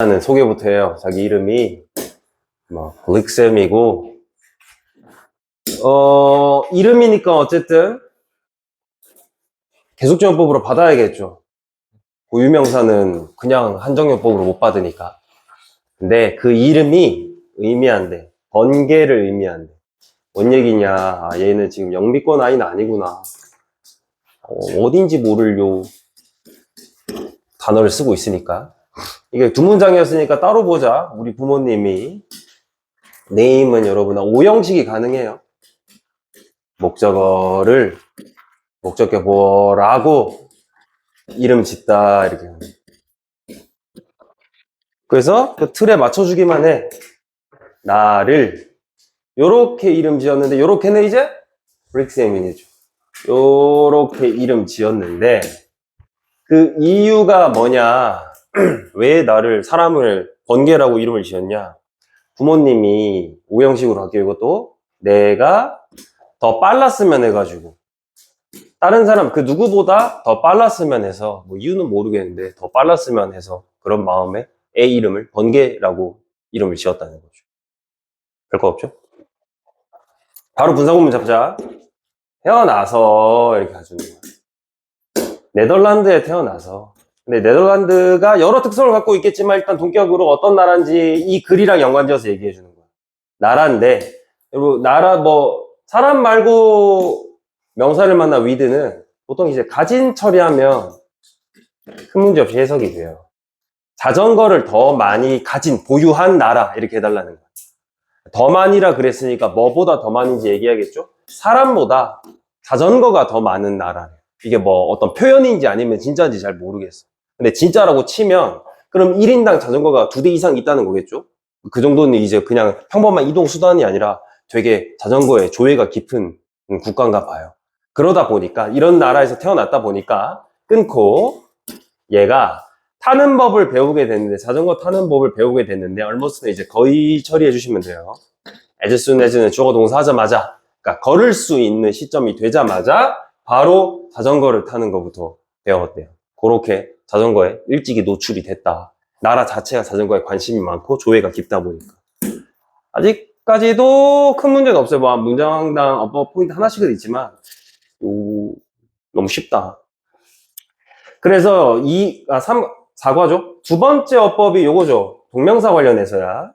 하는 소개부터 해요. 자기 이름이 릭쌤이고 이름이니까 어쨌든 계속적용법으로 받아야겠죠. 고유명사는 그냥 한정용법으로 못 받으니까. 근데 그 이름이 의미한대. 번개를 의미한대. 뭔 얘기냐? 아, 얘는 지금 영미권 아이는 아니구나. 어딘지 모를 요 단어를 쓰고 있으니까. 이게 두 문장이었으니까 따로 보자. 우리 부모님이. 네임은 여러분 5형식이 가능해요. 목적어를 목적격 뭐라고 이름 짓다 이렇게. 그래서 그 틀에 맞춰주기만 해. 나를 요렇게 이름 지었는데, 요렇게는 이제 릭쌤이죠. 요렇게 이름 지었는데 그 이유가 뭐냐? 왜 나를 사람을 번개라고 이름을 지었냐? 부모님이 5형식으로 할게요. 이것도 내가 더 빨랐으면 해가지고, 다른 사람 그 누구보다 더 빨랐으면 해서, 뭐 이유는 모르겠는데 더 빨랐으면 해서 그런 마음에 애 이름을 번개라고 이름을 지었다는 거죠. 별거 없죠? 바로 분사구문 잡자. 태어나서 이렇게 가주는 거야. 네덜란드에 태어나서. 근데 네덜란드가 여러 특성을 갖고 있겠지만 일단 동격으로 어떤 나라인지 이 글이랑 연관지어서 얘기해 주는 거야. 나라인데, 여러분 나라 사람 말고 명사를 만나 with는 보통 이제 가진 처리하면 큰 문제 없이 해석이 돼요. 자전거를 더 많이 가진, 보유한 나라 이렇게 해달라는 거야. 더 많이라 그랬으니까 뭐보다 더 많은지 얘기하겠죠? 사람보다 자전거가 더 많은 나라래. 이게 어떤 표현인지 아니면 진짜인지 잘 모르겠어. 근데 진짜라고 치면 그럼 1인당 자전거가 2대 이상 있다는 거겠죠? 그 정도는 이제 그냥 평범한 이동 수단이 아니라 되게 자전거에 조예가 깊은 국가인가 봐요. 그러다 보니까 이런 나라에서 태어났다 보니까 끊고 얘가 타는 법을 배우게 됐는데, 자전거 타는 법을 배우게 됐는데 almost는 이제 거의 처리해 주시면 돼요. as soon as는 주어 동사 하자마자, 그러니까 걸을 수 있는 시점이 되자마자 바로 자전거를 타는 것부터 배웠대요. 그렇게 자전거에 일찍이 노출이 됐다. 나라 자체가 자전거에 관심이 많고 조예가 깊다 보니까. 아직까지도 큰 문제는 없어요. 문장당 어법 포인트 하나씩은 있지만 너무 쉽다. 그래서 4과죠. 두 번째 어법이 요거죠. 동명사 관련해서야.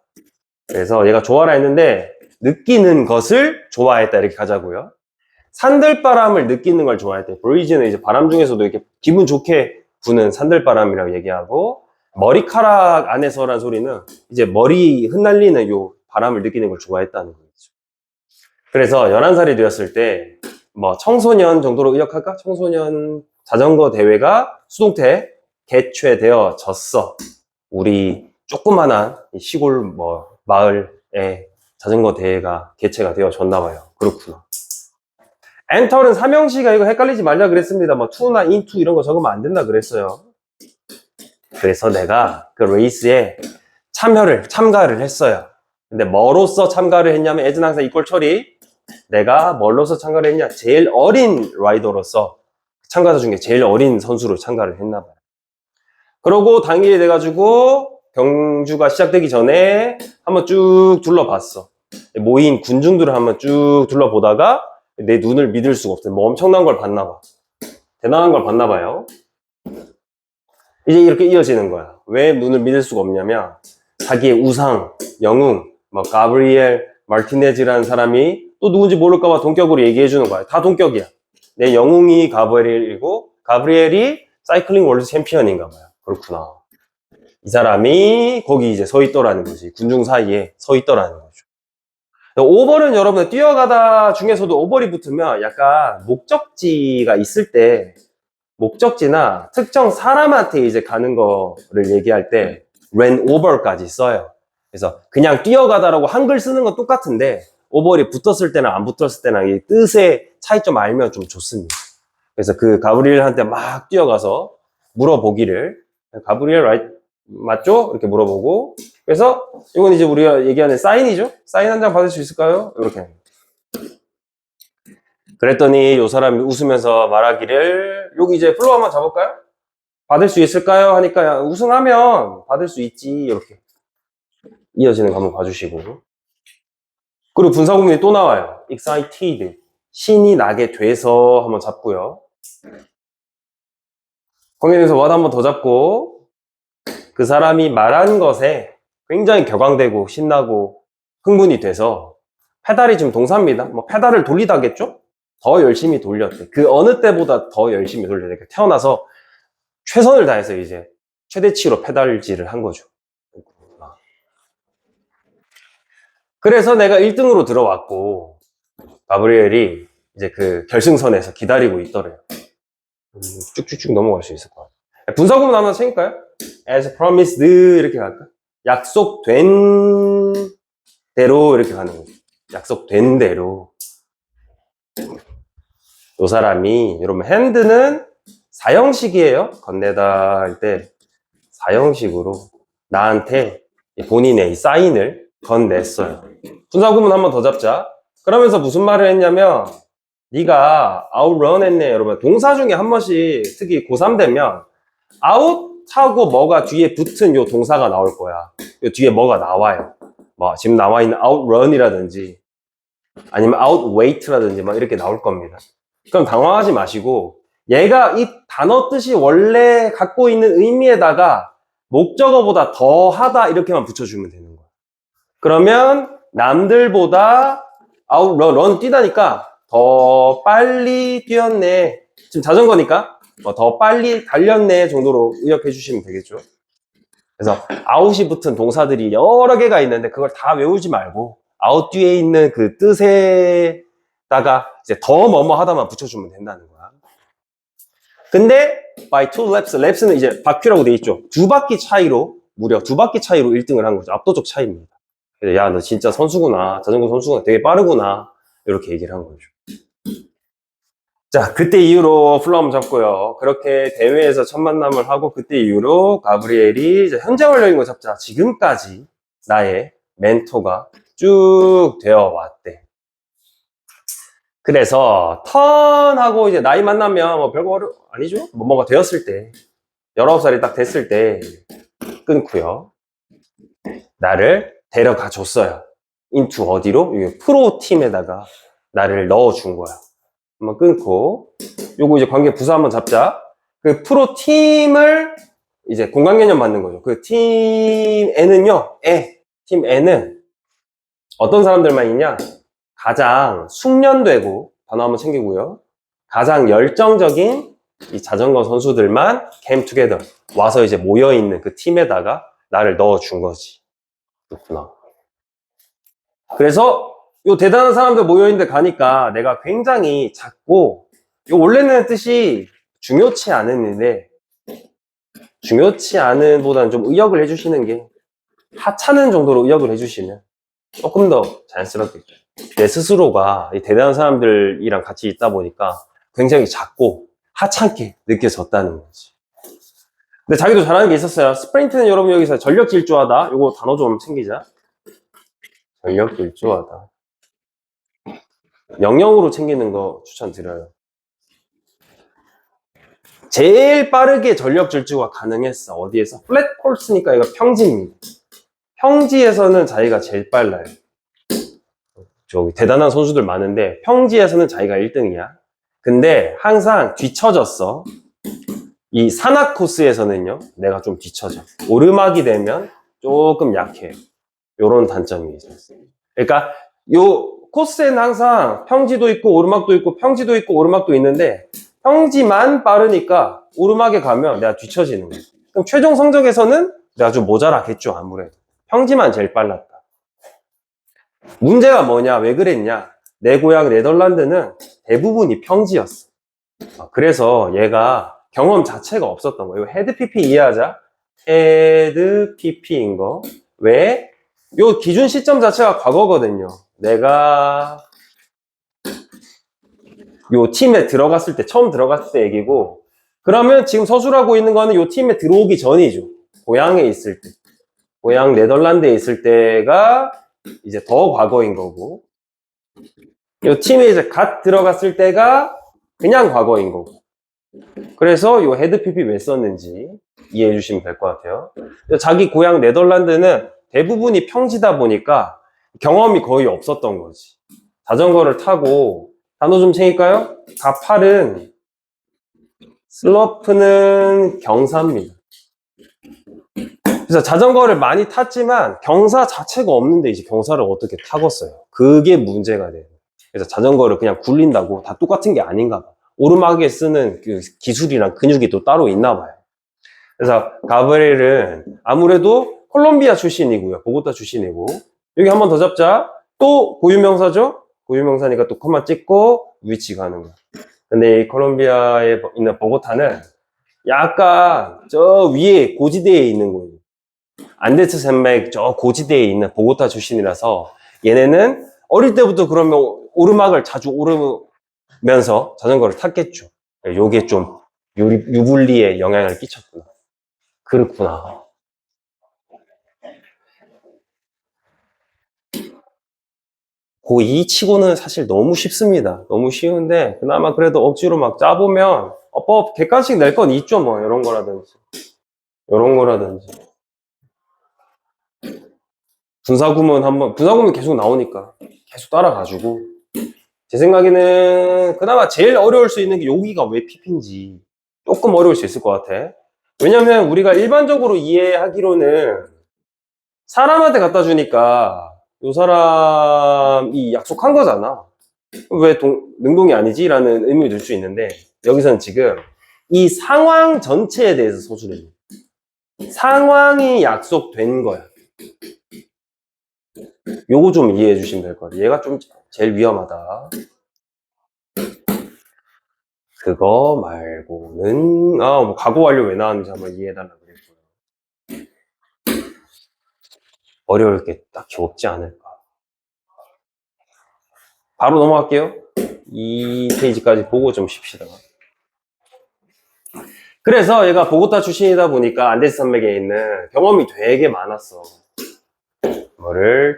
그래서 얘가 좋아라 했는데 느끼는 것을 좋아했다 이렇게 가자고요. 산들바람을 느끼는 걸 좋아했대. breeze는 이제 바람 중에서도 이렇게 기분 좋게 부는 산들바람이라고 얘기하고, 머리카락 안에서란 소리는 이제 머리 흩날리는 요 바람을 느끼는 걸 좋아했다는 거죠. 그래서 11살이 되었을 때 청소년 정도로 의역할까? 청소년 자전거 대회가 수동태 개최되어졌어. 우리 조그만한 시골 마을에 자전거 대회가 개최가 되어졌나 봐요. 그렇구나. 엔터는 삼형시가 이거 헷갈리지 말자 그랬습니다. to나 into 이런 거 적으면 안 된다 그랬어요. 그래서 내가 그 레이스에 참가를 했어요. 근데 뭐로써 참가를 했냐면 as는 항상 이꼴 처리. 내가 뭘로서 참가를 했냐? 제일 어린 라이더로서, 참가자 중에 제일 어린 선수로 참가를 했나 봐요. 그러고 당일이 돼가지고 경주가 시작되기 전에 한번 쭉 둘러봤어. 모인 군중들을 한번 쭉 둘러보다가 내 눈을 믿을 수가 없어요. 엄청난 걸 봤나 봐. 대단한 걸 봤나 봐요. 이제 이렇게 이어지는 거야. 왜 눈을 믿을 수가 없냐면 자기의 우상, 영웅, 가브리엘 마르티네즈라는 사람이 또 누군지 모를까봐 동격으로 얘기해 주는 거야. 다 동격이야. 내 영웅이 가브리엘이고 가브리엘이 사이클링 월드 챔피언인가 봐요. 그렇구나. 이 사람이 거기 이제 서 있더라는 거지. 군중 사이에 서 있더라는 거죠. 오벌은 여러분 뛰어가다 중에서도 오벌이 붙으면 약간 목적지가 있을 때, 목적지나 특정 사람한테 이제 가는 거를 얘기할 때 ran over까지 써요. 그래서 그냥 뛰어가다라고 한글 쓰는 건 똑같은데 오벌이 붙었을 때나 안 붙었을 때나 이 뜻의 차이점 알면 좀 좋습니다. 그래서 그 가브리엘한테 막 뛰어가서 물어보기를, 가브리엘 맞죠? 이렇게 물어보고, 그래서 이건 이제 우리가 얘기하는 사인이죠? 사인 한 장 받을 수 있을까요? 이렇게. 그랬더니 이 사람이 웃으면서 말하기를, 여기 이제 플로우 한번 잡을까요? 받을 수 있을까요? 하니까 우승하면 받을 수 있지. 이렇게 이어지는 거 한번 봐주시고. 그리고 분사구문이 또 나와요. excited. 신이 나게 돼서 한번 잡고요. 거기에서 what 한번 더 잡고 그 사람이 말한 것에 굉장히 격앙되고 신나고 흥분이 돼서 페달이 지금 동사입니다. 뭐 페달을 돌리다겠죠? 더 열심히 돌렸대. 그 어느 때보다 더 열심히 돌렸대. 태어나서 최선을 다해서 이제 최대치로 페달질을 한 거죠. 그래서 내가 1등으로 들어왔고 가브리엘이 이제 그 결승선에서 기다리고 있더래요. 쭉쭉쭉 넘어갈 수 있을 것 같아요. 분사구문 하나 챙길까요? As promised 이렇게 갈까? 약속된 대로 이렇게 가는 거죠. 약속된 대로. 이 사람이 여러분 핸드는 사형식이에요. 건네다 할 때 사형식으로 나한테 본인의 이 사인을 건넸어요. 분사구문 한번 더 잡자. 그러면서 무슨 말을 했냐면 네가 outrun 했네. 여러분 동사 중에 한 번씩 특히 고3 되면 out 하고 뭐가 뒤에 붙은 요 동사가 나올 거야. 요 뒤에 뭐가 나와요. 뭐 지금 나와 있는 outrun이라든지 아니면 outweight라든지 막 이렇게 나올 겁니다. 그럼 당황하지 마시고 얘가 이 단어 뜻이 원래 갖고 있는 의미에다가 목적어보다 더 하다 이렇게만 붙여주면 되는 거야. 그러면 남들보다 run 뛰다니까 더 빨리 뛰었네. 지금 자전거니까 더 빨리 달렸네 정도로 의역해 주시면 되겠죠. 그래서 out이 붙은 동사들이 여러 개가 있는데 그걸 다 외우지 말고 out 뒤에 있는 그 뜻에다가 이제 더 뭐뭐 하다만 붙여주면 된다는 거야. 근데 by two laps, laps는 이제 바퀴라고 돼 있죠. 두 바퀴 차이로 무려 두 바퀴 차이로 1등을 한 거죠. 압도적 차이입니다. 야, 너 진짜 선수구나. 자전거 선수구나. 되게 빠르구나. 이렇게 얘기를 한 거죠. 자, 그때 이후로 플럼 잡고요. 그렇게 대회에서 첫 만남을 하고 그때 이후로 가브리엘이 이제 현장 원료인 잡자. 지금까지 나의 멘토가 쭉 되어 왔대. 그래서 턴하고 이제 나이 만나면 뭐 별거 아니죠? 뭐가 되었을 때 19살이 딱 됐을 때 끊고요. 나를 데려가 줬어요. 인투 어디로? 프로 팀에다가 나를 넣어준 거야. 한번 끊고 요거 이제 관계 부서 한번 잡자. 그 프로 팀을 이제 공간 개념 맞는 거죠. 그 팀에는요, 팀 N은 어떤 사람들만 있냐? 가장 숙련되고 단어 한번 챙기고요. 가장 열정적인 이 자전거 선수들만 came together 와서 이제 모여 있는 그 팀에다가 나를 넣어준 거지. 그렇구나. 그래서 요 대단한 사람들 모여있는데 가니까 내가 굉장히 작고 요 원래는 뜻이 중요치 않은데 중요치 않은 보다는 좀 의역을 해주시는 게 하찮은 정도로 의역을 해주시면 조금 더 자연스럽겠죠. 내 스스로가 이 대단한 사람들이랑 같이 있다 보니까 굉장히 작고 하찮게 느껴졌다는 거지. 근데 자기도 잘하는 게 있었어요. 스프린트는 여러분 여기서 전력 질주하다. 요거 단어 좀 챙기자. 전력 질주하다. 영영으로 챙기는 거 추천드려요. 제일 빠르게 전력 질주가 가능했어. 어디에서? 플랫 코스니까 이거 평지입니다. 평지에서는 자기가 제일 빨라요. 저기 대단한 선수들 많은데 평지에서는 자기가 1등이야. 근데 항상 뒤처졌어. 이 산악 코스에서는요, 내가 좀 뒤처져. 오르막이 되면 조금 약해. 요런 단점이 있었어요. 그러니까 요 코스에는 항상 평지도 있고 오르막도 있고 평지도 있고 오르막도 있는데 평지만 빠르니까 오르막에 가면 내가 뒤처지는 거예요. 그럼 최종 성적에서는 내가 좀 모자라겠죠, 아무래도. 평지만 제일 빨랐다. 문제가 뭐냐, 왜 그랬냐? 내 고향 네덜란드는 대부분이 평지였어. 그래서 얘가 경험 자체가 없었던 거예요. 헤드 PP 이해하자. 헤드 PP인 거. 왜? 요 기준 시점 자체가 과거거든요. 내가 요 팀에 들어갔을 때, 처음 들어갔을 때 얘기고, 그러면 지금 서술하고 있는 거는 요 팀에 들어오기 전이죠. 고향에 있을 때. 고향 네덜란드에 있을 때가 이제 더 과거인 거고, 요 팀에 이제 갓 들어갔을 때가 그냥 과거인 거고. 그래서 요 헤드 PP 왜 썼는지 이해해 주시면 될 것 같아요. 자기 고향 네덜란드는 대부분이 평지다 보니까 경험이 거의 없었던 거지. 자전거를 타고 단어 좀 챙길까요? 가팔은 슬로프는 경사입니다. 그래서 자전거를 많이 탔지만 경사 자체가 없는데 이제 경사를 어떻게 타겠어요? 그게 문제가 돼요. 그래서 자전거를 그냥 굴린다고 다 똑같은 게 아닌가 봐. 오르막에 쓰는 그 기술이랑 근육이 또 따로 있나 봐요. 그래서 가브리엘은 아무래도 콜롬비아 출신이고요. 보고타 출신이고. 여기 한 번 더 잡자. 또 고유명사죠? 고유명사니까 또 콤마 찍고 위치 가는 거야. 근데 이 콜롬비아에 있는 보고타는 약간 저 위에 고지대에 있는 거예요. 안데스 산맥 저 고지대에 있는 보고타 출신이라서 얘네는 어릴 때부터 그러면 오르막을 자주 오르면서 자전거를 탔겠죠. 요게 좀 유불리에 영향을 끼쳤구나. 그렇구나. 고2 치고는 사실 너무 쉽습니다. 너무 쉬운데 그나마 그래도 억지로 막 짜보면 객관식 낼 건 있죠. 뭐 이런 거라든지 이런 거라든지 분사구문 계속 나오니까 계속 따라가지고 제 생각에는 그나마 제일 어려울 수 있는 게 여기가 왜 PP인지 조금 어려울 수 있을 것 같아. 왜냐면 우리가 일반적으로 이해하기로는 사람한테 갖다 주니까 요 사람이 약속한 거잖아. 왜 능동이 아니지? 라는 의문이 들 수 있는데 여기서는 지금 이 상황 전체에 대해서 서술해 줘. 상황이 약속된 거야. 요거 좀 이해해 주시면 될 것 같아요. 얘가 좀 제일 위험하다. 그거 말고는 뭐 과거 완료 왜 나왔는지 한번 이해해달라고 그랬고요. 어려울 게 딱히 없지 않을까. 바로 넘어갈게요. 이 페이지까지 보고 좀 쉽시다. 그래서 얘가 보고타 출신이다 보니까 안데스 산맥에 있는 경험이 되게 많았어.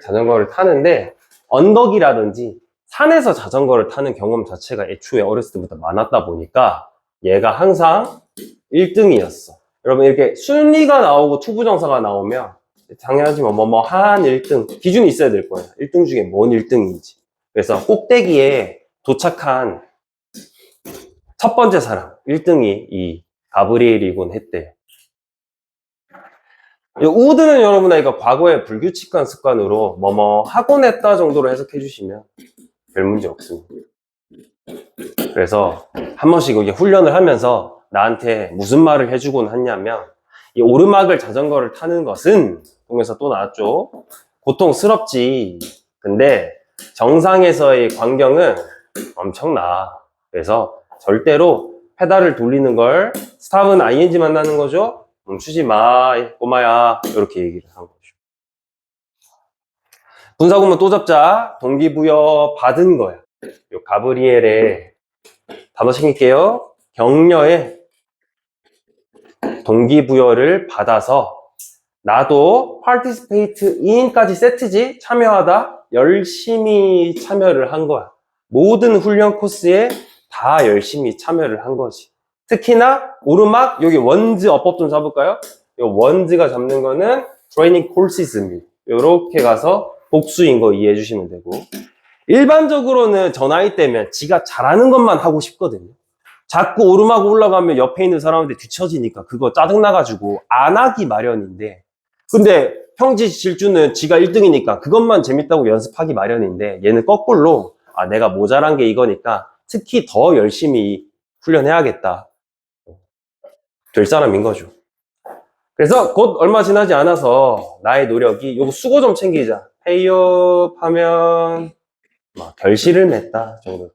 자전거를 타는데 언덕이라든지 산에서 자전거를 타는 경험 자체가 애초에 어렸을 때부터 많았다 보니까 얘가 항상 1등이었어. 여러분 이렇게 순위가 나오고 투부정사가 나오면 당연하지 한 1등 기준이 있어야 될 거예요. 1등 중에 뭔 1등인지. 그래서 꼭대기에 도착한 첫 번째 사람 1등이 이 가브리엘이곤 했대요. 우드는 여러분 이거 과거의 불규칙한 습관으로 하곤 했다 정도로 해석해 주시면 별 문제 없습니다. 그래서 한 번씩 이게 훈련을 하면서 나한테 무슨 말을 해주곤 했냐면 이 오르막을 자전거를 타는 것은 통해서 또 나왔죠. 고통스럽지. 근데 정상에서의 광경은 엄청나. 그래서 절대로 페달을 돌리는 걸 스탑은 ing 만나는 거죠. 멈추지 마, 꼬마야. 이렇게 얘기를 한 거죠. 분사구문 또 잡자. 동기부여 받은 거야. 요 가브리엘의 단어 챙길게요. 격려에 동기부여를 받아서 나도 participate in까지 세트지 참여하다 열심히 참여를 한 거야. 모든 훈련 코스에 다 열심히 참여를 한 거지. 특히나 오르막 여기 원즈 어법 좀 잡을까요? 이 원즈가 잡는 거는 트레이닝 코스입니다. 이렇게 가서 복수인 거 이해해 주시면 되고 일반적으로는 저 나이 때면 지가 잘하는 것만 하고 싶거든요. 자꾸 오르막 올라가면 옆에 있는 사람한테 뒤처지니까 그거 짜증나가지고 안 하기 마련인데 근데 평지 질주는 지가 1등이니까 그것만 재밌다고 연습하기 마련인데 얘는 거꾸로 내가 모자란 게 이거니까 특히 더 열심히 훈련해야겠다 될 사람인 거죠. 그래서 곧 얼마 지나지 않아서 나의 노력이 요거 수고 좀 챙기자 페이업 하면 결실을 맺다 정도.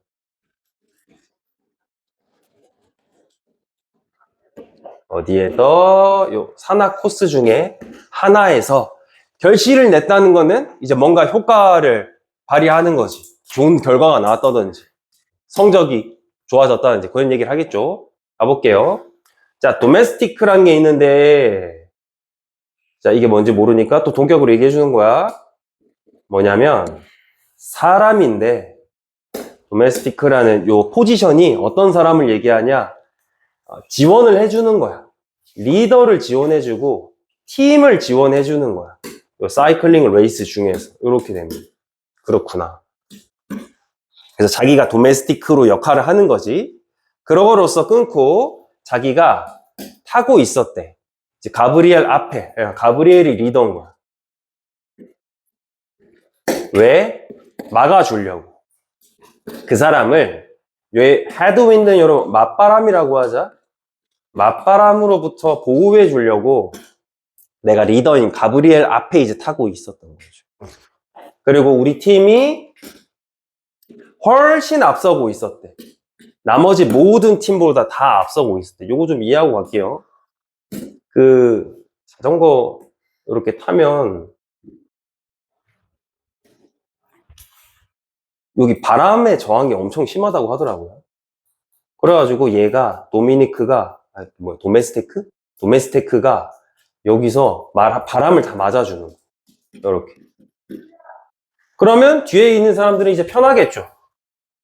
어디에서 요 산악 코스 중에 하나에서 결실을 냈다는 거는 이제 뭔가 효과를 발휘하는 거지. 좋은 결과가 나왔다든지 성적이 좋아졌다든지 그런 얘기를 하겠죠. 가볼게요. 자, 도메스티크라는 게 있는데 자, 이게 뭔지 모르니까 또 동격으로 얘기해 주는 거야. 뭐냐면 사람인데 도메스티크라는 요 포지션이 어떤 사람을 얘기하냐? 지원을 해주는 거야. 리더를 지원해주고 팀을 지원해주는 거야. 요 사이클링 레이스 중에서 이렇게 됩니다. 그렇구나. 그래서 자기가 도메스틱으로 역할을 하는 거지. 그러고로서 끊고 자기가 타고 있었대. 이제 가브리엘 앞에, 가브리엘이 리더인 거야. 왜? 막아주려고. 그 사람을 왜 헤드윈드는 여러분 맞바람이라고 하자. 맞바람으로부터 보호해 주려고 내가 리더인 가브리엘 앞에 이제 타고 있었던 거죠. 그리고 우리 팀이 훨씬 앞서고 있었대. 나머지 모든 팀보다 다 앞서고 있었대. 요거 좀 이해하고 갈게요. 그 자전거 이렇게 타면 여기 바람에 저항이 엄청 심하다고 하더라고요. 그래가지고 얘가 도메스테크가 여기서 바람을 다 맞아주는 거예요. 이렇게. 그러면 뒤에 있는 사람들은 이제 편하겠죠.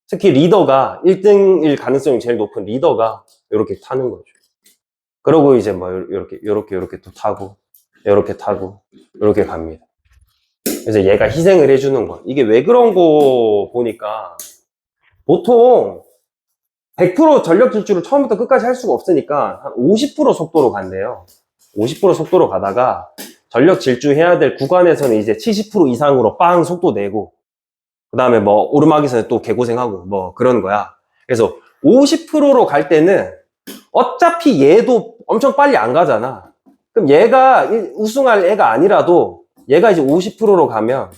특히 리더가 1등일 가능성이 제일 높은 리더가 이렇게 타는 거죠. 그러고 이제 뭐 이렇게 또 타고 이렇게 갑니다. 그래서 얘가 희생을 해주는 거야. 이게 왜 그런 거 보니까 보통 100% 전력 질주를 처음부터 끝까지 할 수가 없으니까 한 50% 속도로 간대요. 50% 속도로 가다가 전력 질주해야 될 구간에서는 이제 70% 이상으로 빵 속도 내고 그 다음에 뭐 오르막에서는 또 개고생하고 뭐 그런 거야. 그래서 50%로 갈 때는 어차피 얘도 엄청 빨리 안 가잖아. 그럼 얘가 우승할 애가 아니라도 얘가 이제 50%로 가면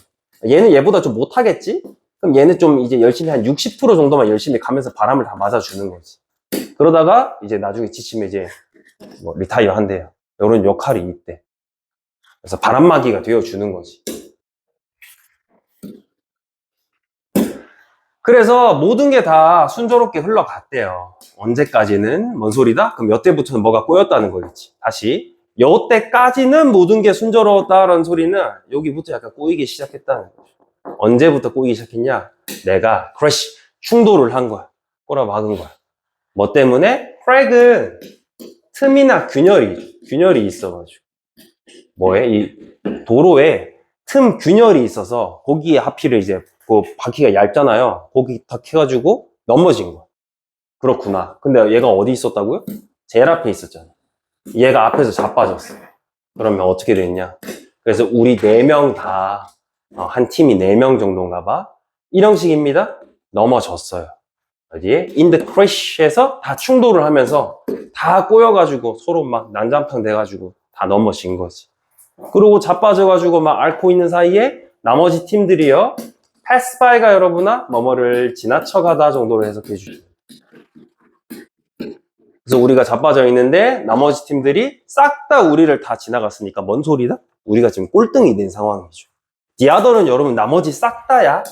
얘는 얘보다 좀 못하겠지? 그럼 얘는 좀 이제 열심히 한 60% 정도만 열심히 가면서 바람을 다 맞아주는 거지. 그러다가 이제 나중에 지치면 이제 뭐 리타이어 한대요. 이런 역할이 있대. 그래서 바람막이가 되어주는 거지. 그래서 모든 게 다 순조롭게 흘러갔대요. 언제까지는? 뭔 소리다? 그럼 몇 대부터는 뭐가 꼬였다는 거겠지. 다시. 요 때까지는 모든 게 순조로웠다라는 소리는 여기부터 약간 꼬이기 시작했다는 거죠. 언제부터 꼬이기 시작했냐? 내가 크래시, 충돌을 한 거야. 꼬라 막은 거야. 뭐 때문에? 프랙은 틈이나 균열이 있어가지고. 뭐에? 이 도로에 틈 균열이 있어서 거기에 하필을 이제 그 바퀴가 얇잖아요. 거기 탁 해가지고 넘어진 거야. 그렇구나. 근데 얘가 어디 있었다고요? 제일 앞에 있었잖아. 얘가 앞에서 자빠졌어. 그러면 어떻게 됐냐? 그래서 우리 4명 다, 한 팀이 4명 정도인가 봐. 1형식입니다. 넘어졌어요. 어디에? In the crash에서 다 충돌을 하면서 다 꼬여가지고 서로 막 난장판 돼가지고 다 넘어진 거지. 그리고 자빠져가지고 막 앓고 있는 사이에 나머지 팀들이요. pass by가 여러분아 뭐뭐를 지나쳐가다 정도로 해석해 주죠. 그래서 우리가 자빠져 있는데 나머지 팀들이 싹 다 우리를 다 지나갔으니까 뭔 소리다? 우리가 지금 꼴등이 된 상황이죠. 디아더는 여러분 나머지 싹 다야.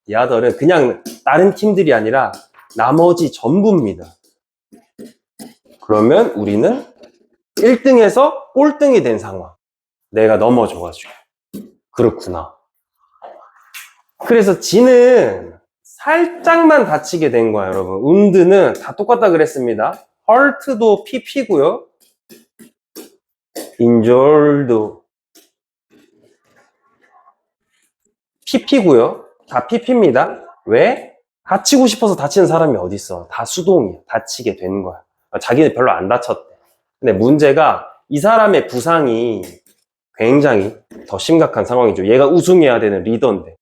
디아더는 그냥 다른 팀들이 아니라 나머지 전부입니다. 그러면 우리는 1등에서 꼴등이 된 상황. 내가 넘어져가지고. 그렇구나. 그래서 지는 살짝만 다치게 된 거야, 여러분. 운드는 다 똑같다 그랬습니다. hurt도 pp고요. injured도 pp고요. 다 pp입니다. 왜? 다치고 싶어서 다치는 사람이 어디 있어? 다 수동이야. 다치게 된 거야. 자기는 별로 안 다쳤대. 근데 문제가 이 사람의 부상이 굉장히 더 심각한 상황이죠. 얘가 우승해야 되는 리더인데.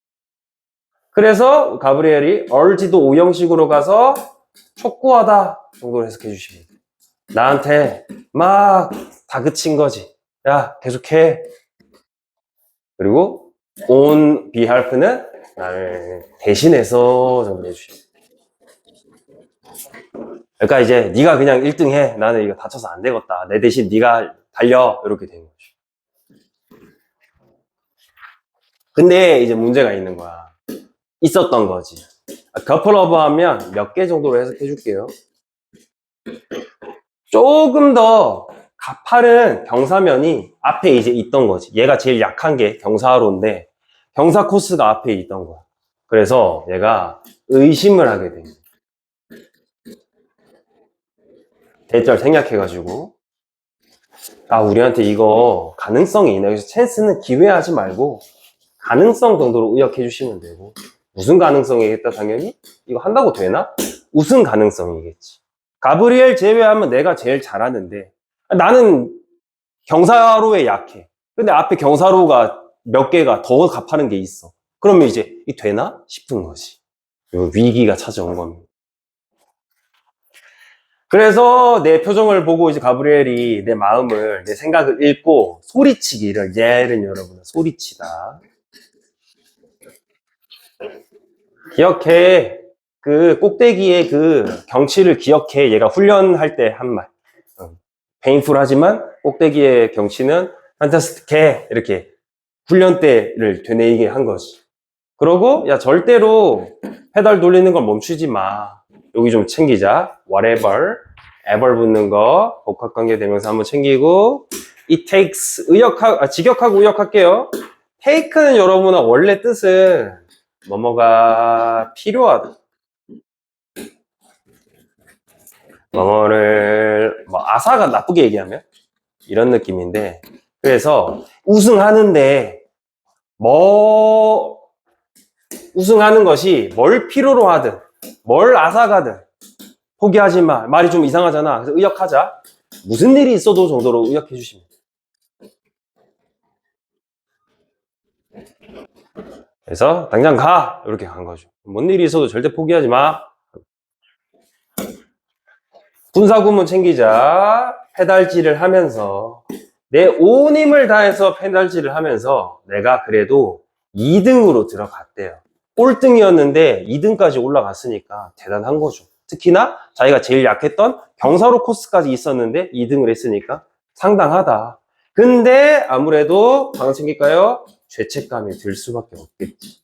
그래서 가브리엘이 얼지도 5형식으로 가서 촉구하다 정도로 해석해 주십니다. 나한테 막 다그친 거지. 야, 계속해. 그리고 on behalf는 나를 대신해서 정도 해주십니다. 그러니까 이제 네가 그냥 1등 해. 나는 이거 다쳐서 안 되겠다. 내 대신 네가 달려. 이렇게 된 거죠. 근데 이제 문제가 있는 거야. 있었던 거지. 커플러브 하면 몇 개 정도로 해석해 줄게요. 조금 더 가파른 경사면이 앞에 이제 있던 거지. 얘가 제일 약한 게 경사로인데 경사 코스가 앞에 있던 거야. 그래서 얘가 의심을 하게 된 거야. 대절 생략해가지고 아 우리한테 이거 가능성이 있나 그래서 찬스는 기회하지 말고 가능성 정도로 의역해 주시면 되고 무슨 가능성이겠다 당연히 이거 한다고 되나? 우승 가능성이겠지. 가브리엘 제외하면 내가 제일 잘하는데 나는 경사로에 약해. 근데 앞에 경사로가 몇 개가 더 갚하는 게 있어. 그러면 이제 이 되나 싶은 거지. 위기가 찾아온 겁니다. 그래서 내 표정을 보고 이제 가브리엘이 내 마음을 내 생각을 읽고 소리치기를 얘는 여러분 소리치다. 기억해. 그 꼭대기의 그 경치를 기억해. 얘가 훈련할 때 한 말. 페인풀하지만 꼭대기의 경치는 판타스틱해. 이렇게 훈련 때를 되뇌이게 한 거지. 그러고 야 절대로 페달 돌리는 걸 멈추지 마. 여기 좀 챙기자. whatever, ever 붙는 거 복합관계 대명사 한번 챙기고 it takes 직역하고 의역할게요. take는 여러분은 원래 뜻은 뭐뭐가 필요하다. 뭐뭐를 뭐 아사가 나쁘게 얘기하면 이런 느낌인데 그래서 우승하는데 뭐 우승하는 것이 뭘 필요로 하든 뭘 앗아가든 포기하지 마. 말이 좀 이상하잖아. 그래서 의역하자. 무슨 일이 있어도 정도로 의역해 주시면 그래서 당장 가 이렇게 간 거죠. 뭔 일이 있어도 절대 포기하지 마. 군사구문 챙기자. 페달질을 하면서 내 온 힘을 다해서 페달질을 하면서 내가 그래도 2등으로 들어갔대요. 꼴등이었는데 2등까지 올라갔으니까 대단한 거죠. 특히나 자기가 제일 약했던 경사로 코스까지 있었는데 2등을 했으니까 상당하다. 근데 아무래도 방금 챙길까요? 죄책감이 들 수밖에 없겠지.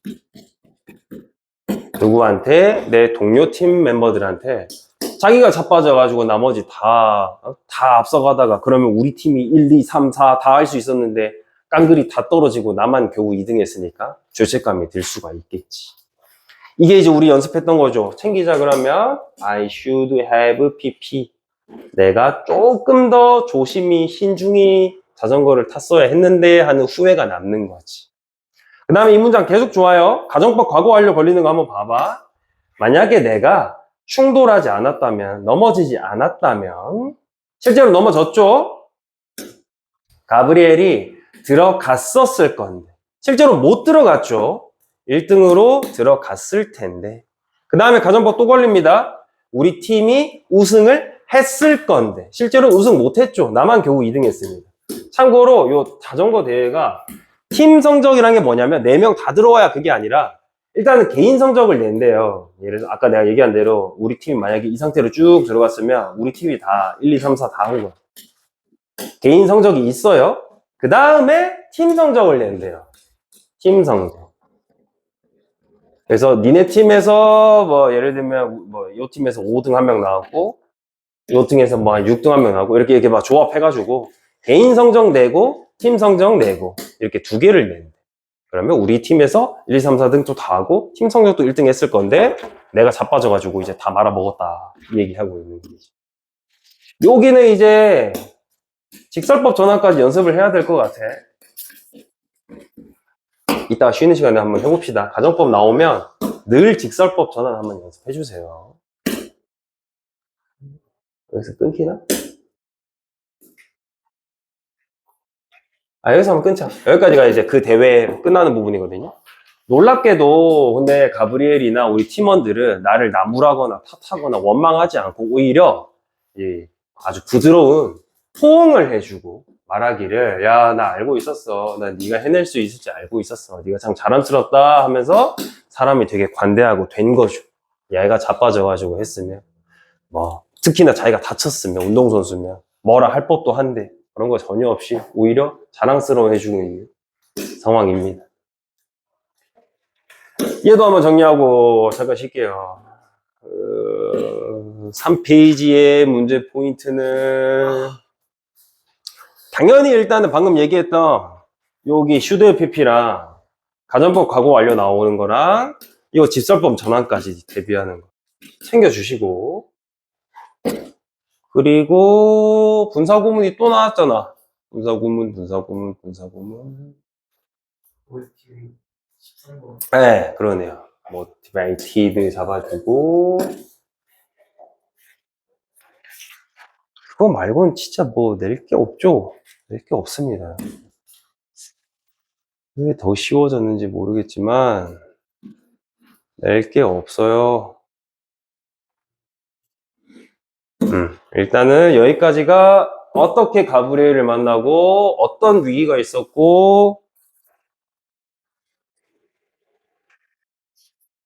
누구한테? 내 동료 팀 멤버들한테 자기가 자빠져가지고 나머지 다 앞서가다가 그러면 우리 팀이 1, 2, 3, 4 다 할 수 있었는데 깡그리 다 떨어지고 나만 겨우 2등 했으니까 죄책감이 들 수가 있겠지. 이게 이제 우리 연습했던 거죠. 챙기자 그러면 I should have PP. 내가 조금 더 조심히 신중히 자전거를 탔어야 했는데 하는 후회가 남는 거지. 그 다음에 이 문장 계속 좋아요. 가정법 과거 완료 걸리는 거 한번 봐봐. 만약에 내가 충돌하지 않았다면, 넘어지지 않았다면, 실제로 넘어졌죠? 가브리엘이 들어갔었을 건데, 실제로 못 들어갔죠? 1등으로 들어갔을 텐데. 그 다음에 가정법 또 걸립니다. 우리 팀이 우승을 했을 건데, 실제로 우승 못했죠? 나만 겨우 2등 했습니다. 참고로 요 자전거 대회가 팀 성적이란 게 뭐냐면 4명 다 들어와야 그게 아니라 일단은 개인 성적을 낸대요. 예를 들어 아까 내가 얘기한 대로 우리 팀이 만약에 이 상태로 쭉 들어갔으면 우리 팀이 다 1, 2, 3, 4 다 한 거야. 개인 성적이 있어요. 그 다음에 팀 성적을 낸대요. 팀 성적. 그래서 니네 팀에서 뭐 예를 들면 뭐 요 팀에서 5등 한 명 나왔고 요 팀에서 뭐 6등 한 명 나왔고 이렇게 막 조합해가지고 개인 성적 내고 팀 성적 내고 이렇게 두 개를 낸대. 그러면 우리 팀에서 1, 2, 3, 4등 또 다 하고 팀 성적도 1등 했을 건데 내가 자빠져가지고 이제 다 말아먹었다 이 얘기하고 있는 거지. 여기는 이제 직설법 전환까지 연습을 해야 될 것 같아. 이따가 쉬는 시간에 한번 해봅시다. 가정법 나오면 늘 직설법 전환 한번 연습해 주세요. 여기서 끊기나? 여기서 한번 끊자. 여기까지가 이제 그 대회 끝나는 부분이거든요. 놀랍게도 근데 가브리엘이나 우리 팀원들은 나를 나무라거나 탓하거나 원망하지 않고 오히려 아주 부드러운 포옹을 해주고 말하기를 야 나 알고 있었어. 난 네가 해낼 수 있을지 알고 있었어. 네가 참 자랑스럽다 하면서 사람이 되게 관대하고 된 거죠. 얘가 자빠져가지고 했으면 뭐 특히나 자기가 다쳤으면 운동선수면 뭐라 할 법도 한데 그런 거 전혀 없이 오히려 자랑스러워 해주고 있는 상황입니다. 얘도 한번 정리하고 잠깐 쉴게요. 3페이지의 문제 포인트는 당연히 일단은 방금 얘기했던 여기 슈드 PP랑 가정법 과거 완료 나오는 거랑 이거 집설법 전환까지 대비하는 거 챙겨주시고 그리고 분사구문이 또 나왔잖아. 분사구문. 모티브 13번. 네, 그러네요. motivated 잡아주고. 그거 말고는 진짜 뭐 낼 게 없죠? 낼 게 없습니다. 왜 더 쉬워졌는지 모르겠지만, 낼 게 없어요. 일단은 여기까지가 어떻게 가브리엘을 만나고, 어떤 위기가 있었고,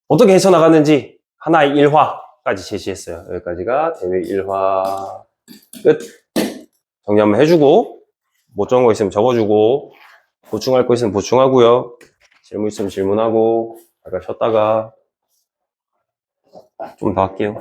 어떻게 헤쳐나갔는지 하나의 일화까지 제시했어요. 여기까지가 대회 1화 끝. 정리 한번 해주고, 못 적은 거 있으면 적어주고, 보충할 거 있으면 보충하고요. 질문 있으면 질문하고, 잠깐 쉬었다가 좀 더 할게요.